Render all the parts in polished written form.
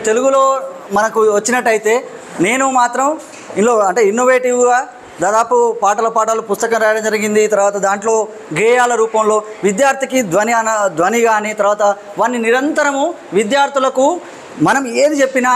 తెలుగులో మనకు వచ్చినట్టయితే నేను మాత్రం ఇందులో అంటే ఇన్నోవేటివ్గా దాదాపు పాటలు పుస్తకం రాయడం జరిగింది. తర్వాత దాంట్లో గేయాల రూపంలో విద్యార్థికి ధ్వని కానీ తర్వాత వారిని నిరంతరము విద్యార్థులకు మనం ఏది చెప్పినా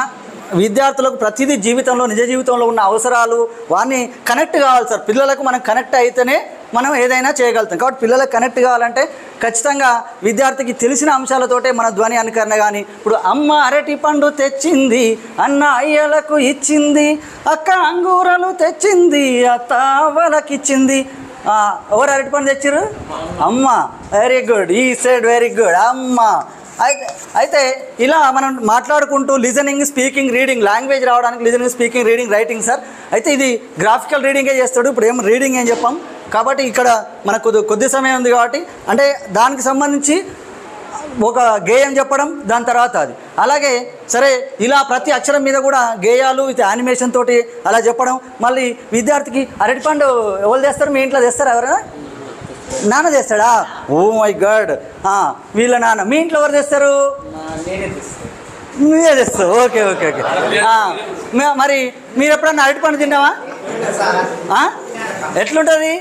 విద్యార్థులకు ప్రతిదీ జీవితంలో నిజ జీవితంలో ఉన్న అవసరాలు వారిని కనెక్ట్ కావాలి సార్. పిల్లలకు మనం కనెక్ట్ అయితేనే మనం ఏదైనా చేయగలుగుతాం. కాబట్టి పిల్లలకు కనెక్ట్ కావాలంటే ఖచ్చితంగా విద్యార్థికి తెలిసిన అంశాలతోటే మన ధ్వని అనుకరణ. కానీ ఇప్పుడు అమ్మ అరటి పండు తెచ్చింది, అన్న అయ్యలకు ఇచ్చింది, అక్క అంగూరలు తెచ్చింది, అత్త అవ్వలకు ఇచ్చింది. ఎవరు అరటి పండు తెచ్చారు? అమ్మ. వెరీ గుడ్, ఈ సైడ్ వెరీ గుడ్, అమ్మ. అయితే ఇలా మనం మాట్లాడుకుంటూ లిజనింగ్, స్పీకింగ్, రీడింగ్, లాంగ్వేజ్ రావడానికి listening, speaking, reading, writing sir. అయితే ఇది గ్రాఫికల్ రీడింగే చేస్తాడు. ఇప్పుడు ఏం రీడింగ్ ఏం చెప్పాం కాబట్టి ఇక్కడ మనకు కొద్ది సమయం ఉంది కాబట్టి అంటే దానికి సంబంధించి ఒక గేయం చెప్పడం, దాని తర్వాత అది అలాగే సరే ఇలా ప్రతి అక్షరం మీద కూడా గేయాలు ఇది యానిమేషన్ తోటి అలా చెప్పడం. మళ్ళీ విద్యార్థికి అరటిపండు ఎవరు తెస్తారు? మీ ఇంట్లో తెస్తారా? ఎవరైనా? నాన్న తెస్తాడా? ఓ మై గాడ్, వీళ్ళ నాన్న. మీ ఇంట్లో ఎవరు తెస్తారు? మీరే తెస్తావు. Okay okay okay. మరి మీరు ఎప్పుడన్నా అరటిపండు తిన్నావా? ఎట్లుంటుంది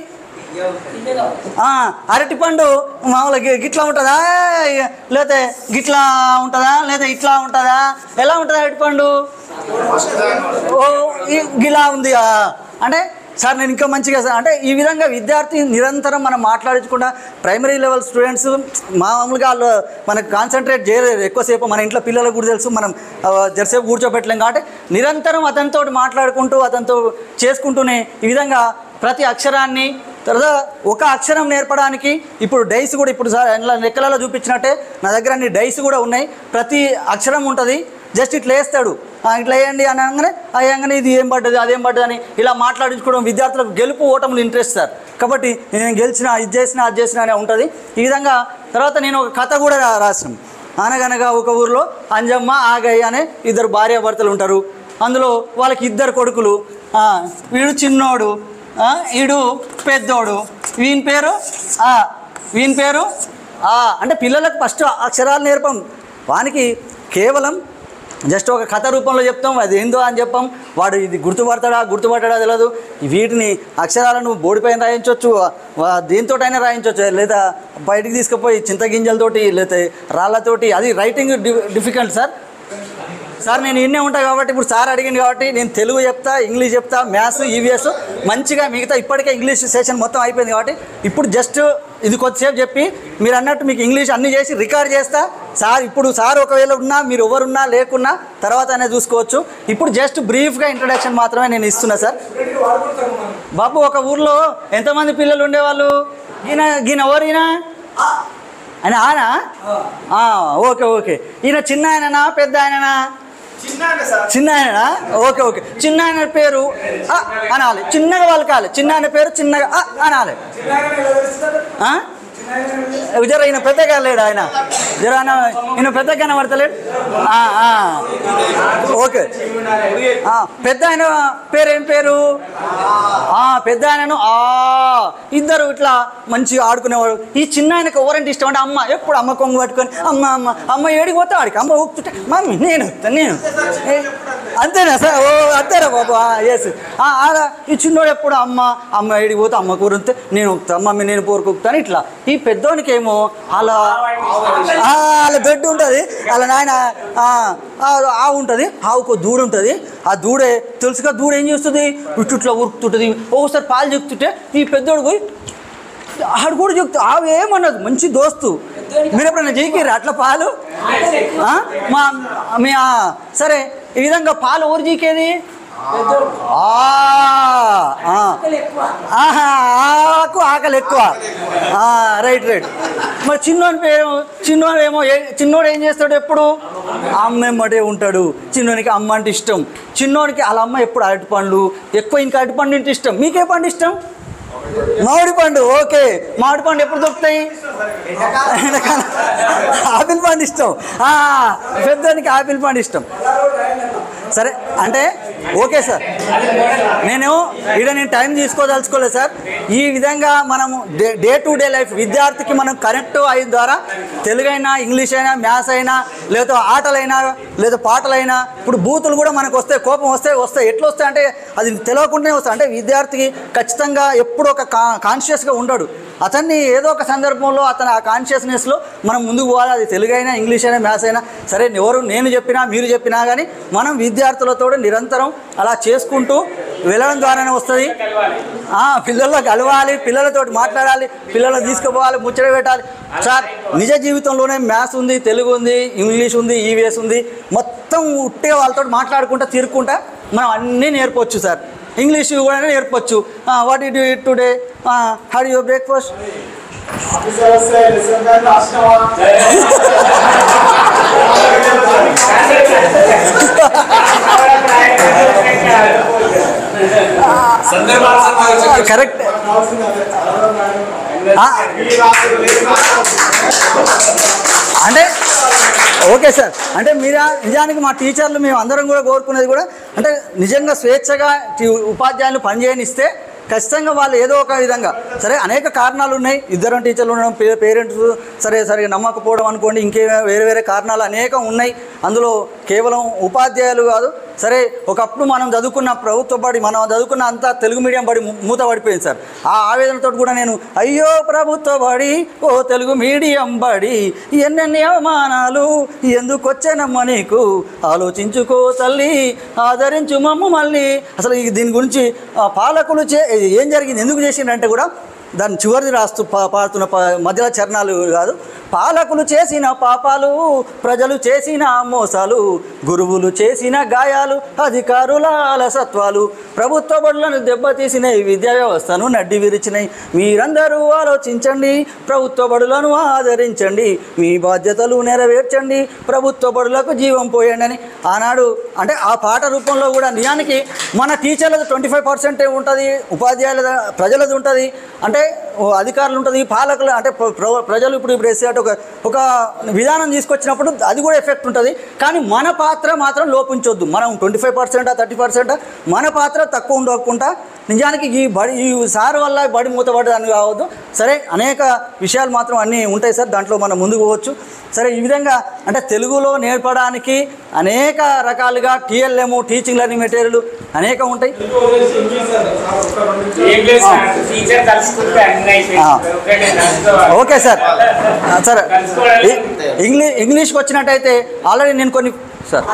అరటిపండు? మామూలుగా గిట్లా ఉంటుందా, లేకపోతే గిట్లా ఉంటుందా, లేదా ఇట్లా ఉంటుందా? ఎలా ఉంటుంది అరటిపండు? ఓ గిలా ఉంది అంటే సార్ నేను ఇంకా మంచిగా అంటే ఈ విధంగా విద్యార్థి నిరంతరం మనం మాట్లాడించకుండా ప్రైమరీ లెవెల్ స్టూడెంట్స్ మామూలుగా వాళ్ళు మనకు కాన్సన్ట్రేట్ చేయలేరు ఎక్కువసేపు. మన ఇంట్లో పిల్లలకు కూడా తెలుసు, మనం జరసేపు కూర్చోబెట్టలేం. కాబట్టి నిరంతరం అతనితో మాట్లాడుకుంటూ అతనితో చేసుకుంటూనే ఈ విధంగా ప్రతి అక్షరాన్ని తర్వాత ఒక అక్షరం నేర్పడానికి ఇప్పుడు డైస్ కూడా ఇప్పుడు సార్ లెక్కలలో చూపించినట్టే నా దగ్గర అన్ని డైస్ కూడా ఉన్నాయి. ప్రతి అక్షరం ఉంటుంది. జస్ట్ ఇట్లా వేస్తాడు, ఇట్లా వేయండి అని అనగానే అయ్యంగానే ఇది ఏం పడ్డది అదేం పడ్డది అని ఇలా మాట్లాడించుకోవడం. విద్యార్థులకు గెలుపు ఓటములు ఇంట్రెస్ట్ సార్. కాబట్టి నేను గెలిచినా ఇది చేసినా అది చేసినా అనే ఉంటుంది ఈ విధంగా. తర్వాత నేను ఒక కథ కూడా రాసాను. అనగనగా ఒక ఊరిలో అంజమ్మ ఆగయ్య అనే ఇద్దరు భార్యాభర్తలు ఉంటారు. అందులో వాళ్ళకి ఇద్దరు కొడుకులు. వీడు చిన్నోడు, వీడు పెద్దోడు. వీని పేరు అంటే పిల్లలకు ఫస్ట్ అక్షరాలు నేర్పం. వానికి కేవలం జస్ట్ ఒక కథ రూపంలో చెప్తాం, అది ఏందో అని చెప్పాం. వాడు ఇది గుర్తుపట్టడా తెలియదు. వీటిని అక్షరాలను బోర్డుపైన రాయించవచ్చు, దేనితోటైనా రాయించవచ్చు, లేదా బయటికి తీసుకుపోయి చింతగింజలతోటి లేదా రాళ్ళతోటి. అది రైటింగ్ డిఫికల్ట్ సార్. నేను ఇన్నే ఉంటాను కాబట్టి ఇప్పుడు సార్ అడిగింది కాబట్టి నేను తెలుగు చెప్తా, ఇంగ్లీష్ చెప్తా, మ్యాథ్స్, ఈవీఎస్ మంచిగా మిగతా ఇప్పటికే ఇంగ్లీష్ సెషన్ మొత్తం అయిపోయింది కాబట్టి ఇప్పుడు జస్ట్ ఇది కొద్దిసేపు చెప్పి మీరు అన్నట్టు మీకు ఇంగ్లీష్ అన్నీ చేసి రికార్డ్ చేస్తా సార్. ఇప్పుడు సార్ ఒకవేళ ఉన్నా మీరు ఎవరున్నా లేకున్నా తర్వాత అనేది చూసుకోవచ్చు. ఇప్పుడు జస్ట్ బ్రీఫ్గా ఇంట్రడక్షన్ మాత్రమే నేను ఇస్తున్నా సార్. బాబు ఒక ఊర్లో ఎంతమంది పిల్లలు ఉండేవాళ్ళు? ఈయన ఎవరు? ఆయన ఓకే ఓకే. ఈయన చిన్న ఆయననా పెద్ద ఆయననా? చిన్న ఆయననా? Okay okay. చిన్న ఆయన పేరు అనాలి, చిన్నగా పలకాలి. చిన్న ఆయన పేరు చిన్నగా అనాలి. జర ఈయన పెద్దగా లేడు, ఆయన జర ఈయన పెద్దగా కనబడతలేడు. ఓకే. పెద్ద ఆయన పేరు ఏం పేరు? పెద్ద ఆయనను ఇద్దరు ఇట్లా మంచిగా ఆడుకునేవాడు. ఈ చిన్న ఆయనకు ఎవరంటే ఇష్టం అంటే అమ్మ. ఎప్పుడు అమ్మ కొంగు పట్టుకొని అమ్మ ఏడికి పోతా ఆడికి అమ్మ ఊపుతుంటే మమ్మీ నేను అంతేనా సార్? అంతేనా బాబు? ఎస్. ఈ చిన్నోడు ఎప్పుడు అమ్మ ఏడికి పోతే అమ్మ కూరంతే నేను ఉక్తా, మమ్మీ నేను పోరుకుతాను ఇట్లా. ఈ పెద్దోనికి ఏమో అలా దొడ్డు ఉంటుంది, అలా నాయన ఆవు ఉంటుంది, ఆవుకు దూడ ఉంటుంది. ఆ దూడే తెలుసుగా, దూడ ఏం చేస్తుంది? ఇట్లా ఉరుకుతుంటుంది. ఒకసారి పాలు చెప్తుంటే ఈ పెద్దోడు పోయి ఆడు కూడా చెప్తా. ఆవు ఏమన్నది, మంచి దోస్తు. మీరు ఎప్పుడైనా జీకిరా అట్లా పాలు? మీ సరే ఈ విధంగా పాలు ఎవరు జీకేది? ఆకలి ఎక్కువ. రైట్. మరి చిన్నోడు ఏం చేస్తాడు? ఎప్పుడు అమ్మెమ్మటే ఉంటాడు. చిన్నోనికి అమ్మ అంటే ఇష్టం. చిన్నోనికి వాళ్ళ అమ్మ ఎప్పుడు అరటి పండ్లు ఎక్కువ, ఇంకా అరటి పండు అంటే ఇష్టం. మీకే పండు ఇష్టం? మామిడి పండు. ఓకే. మామిడి పండు ఎప్పుడు దొరుకుతాయి? ఆపిల్ పండు ఇష్టం. పెద్దోనికి ఆపిల్ పండు ఇష్టం. సరే అంటే ఓకే సార్, నేను టైం తీసుకోదలుచుకోలేదు సార్. ఈ విధంగా మనము డే టు డే లైఫ్ విద్యార్థికి మనం కనెక్ట్ అయిన ద్వారా తెలుగైనా, ఇంగ్లీష్ అయినా, మ్యాథ్స్ అయినా, లేదా ఆటలైనా, లేదా పాటలైనా, ఇప్పుడు బూతులు కూడా మనకు వస్తాయి, కోపం వస్తాయి. ఎట్లా వస్తాయి అంటే అది తెలియకుండానే వస్తాయి. అంటే విద్యార్థికి ఖచ్చితంగా ఎప్పుడు ఒక కాన్షియస్గా ఉండడు. అతన్ని ఏదో ఒక సందర్భంలో అతను ఆ కాన్షియస్నెస్లో మనం ముందుకు పోవాలి. అది తెలుగైనా, ఇంగ్లీష్ అయినా, మ్యాథ్స్ అయినా సరే, నేను చెప్పినా మీరు చెప్పినా కానీ మనం విద్యార్థులతో నిరంతరం అలా చేసుకుంటూ వెళ్ళడం ద్వారానే వస్తుంది. పిల్లల్లో కలవాలి, పిల్లలతో మాట్లాడాలి, పిల్లలను తీసుకుపోవాలి, ముచ్చట పెట్టాలి. సార్ నిజ జీవితంలోనే మ్యాథ్స్ ఉంది, తెలుగు ఉంది, ఇంగ్లీష్ ఉంది, ఈవీఎస్ ఉంది, మొత్తం ఉట్టిగా వాళ్ళతో మాట్లాడుకుంటా తిరుక్కుంటా మనం అన్నీ నేర్పవచ్చు సార్. ఇంగ్లీష్ కూడా నేర్పచ్చు. What did you eat today, how do you breakfast. Correct. అంటే ఓకే సార్, అంటే నిజానికి మా టీచర్లు మేము అందరం కూడా కోరుకునేది కూడా అంటే నిజంగా స్వేచ్ఛగా ఉపాధ్యాయులు పనిచేయనిస్తే ఖచ్చితంగా వాళ్ళు ఏదో ఒక విధంగా సరే, అనేక కారణాలు ఉన్నాయి. ఇద్దరు టీచర్లు ఉండడం, పేరెంట్స్ సరిగా నమ్మకపోవడం అనుకోండి, ఇంకే వేరే కారణాలు అనేకం ఉన్నాయి. అందులో కేవలం ఉపాధ్యాయులు కాదు. సరే, ఒకప్పుడు మనం చదువుకున్న ప్రభుత్వ బడి, మనం చదువుకున్న అంతా తెలుగు మీడియం బడి మూత పడిపోయింది సార్. ఆ ఆవేదనతో కూడా నేను అయ్యో ప్రభుత్వ బడి, ఓ తెలుగు మీడియం బడి, ఎన్నెన్ని అవమానాలు ఎందుకు వచ్చానమ్మ నీకు, ఆలోచించుకో తల్లి, ఆదరించు మమ్మ మళ్ళీ. అసలు దీని గురించి పాలకులు ఏం జరిగింది, ఎందుకు చేసిందంటే కూడా దాన్ని చివరిది రాస్తూ పాడుతున్న మధ్యలో చరణాలు కాదు. పాలకులు చేసిన పాపాలు, ప్రజలు చేసిన మోసాలు, గురువులు చేసిన గాయాలు, అధికారుల అలసత్వాలు, ప్రభుత్వ బడులను దెబ్బతీసినాయి, విద్యా వ్యవస్థను నడ్డి విరిచినాయి. మీరందరూ ఆలోచించండి, ప్రభుత్వ బడులను ఆదరించండి, మీ బాధ్యతలు నెరవేర్చండి, ప్రభుత్వ బడులకు జీవం పోయండి అని ఆనాడు అంటే ఆ పాట రూపంలో కూడా నిజానికి మన టీచర్లది 25% ఉంటుంది, ఉపాధ్యాయుల ప్రజలది ఉంటుంది, అంటే అధికారులు ఉంటుంది, పాలకులు అంటే ప్రజలు ఇప్పుడు వేసేట ఒక విధానం తీసుకొచ్చినప్పుడు అది కూడా ఎఫెక్ట్ ఉంటుంది. కానీ మన పాత్ర మాత్రం లోపించొద్దు. మనం 25% 30% మన పాత్ర తక్కువ ఉండకుండా నిజానికి ఈ సార్ వల్ల బడి మూతపడ్డదని కావద్దు. సరే, అనేక విషయాలు మాత్రం అన్నీ ఉంటాయి సార్, దాంట్లో మనం ముందుకు పోవచ్చు. సరే, ఈ విధంగా అంటే తెలుగులో నేర్పడానికి అనేక రకాలుగా టీఎల్ఎం, టీచింగ్ లెర్నింగ్ మెటీరియల్ అనేక ఉంటాయి. Okay sir. సరే, ఇంగ్లీష్కి వచ్చినట్టయితే ఆల్రెడీ నేను కొన్ని సార్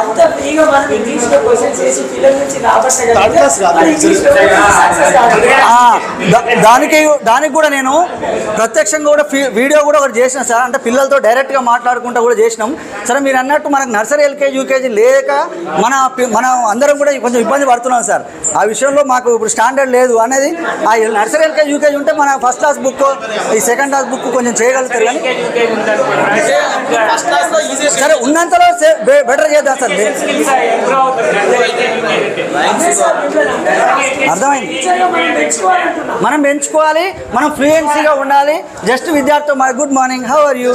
దానికి కూడా నేను ప్రత్యక్షంగా కూడా వీడియో కూడా ఒకటి చేసిన సార్. అంటే పిల్లలతో డైరెక్ట్గా మాట్లాడుకుంటూ కూడా చేసినాం. సరే, మీరు అన్నట్టు మనకు నర్సరీ, ఎల్కేజీ, యూకేజీ లేక మనం అందరం కూడా కొంచెం ఇబ్బంది పడుతున్నాం సార్. ఆ విషయంలో మాకు ఇప్పుడు స్టాండర్డ్ లేదు అనేది. ఆ నర్సరీ, ఎల్కేజీ, యూకేజీ ఉంటే మన ఫస్ట్ క్లాస్ బుక్, ఈ సెకండ్ క్లాస్ బుక్ కొంచెం చేయగలుగుతారు. కానీ సరే, ఉన్నంతలో బెటర్ చేద్దాం సార్. అర్థమైంది, మనం పెంచుకోవాలి, మనం ఫ్లూయెన్సీగా ఉండాలి. జస్ట్ విద్యార్థితో good morning, how are you.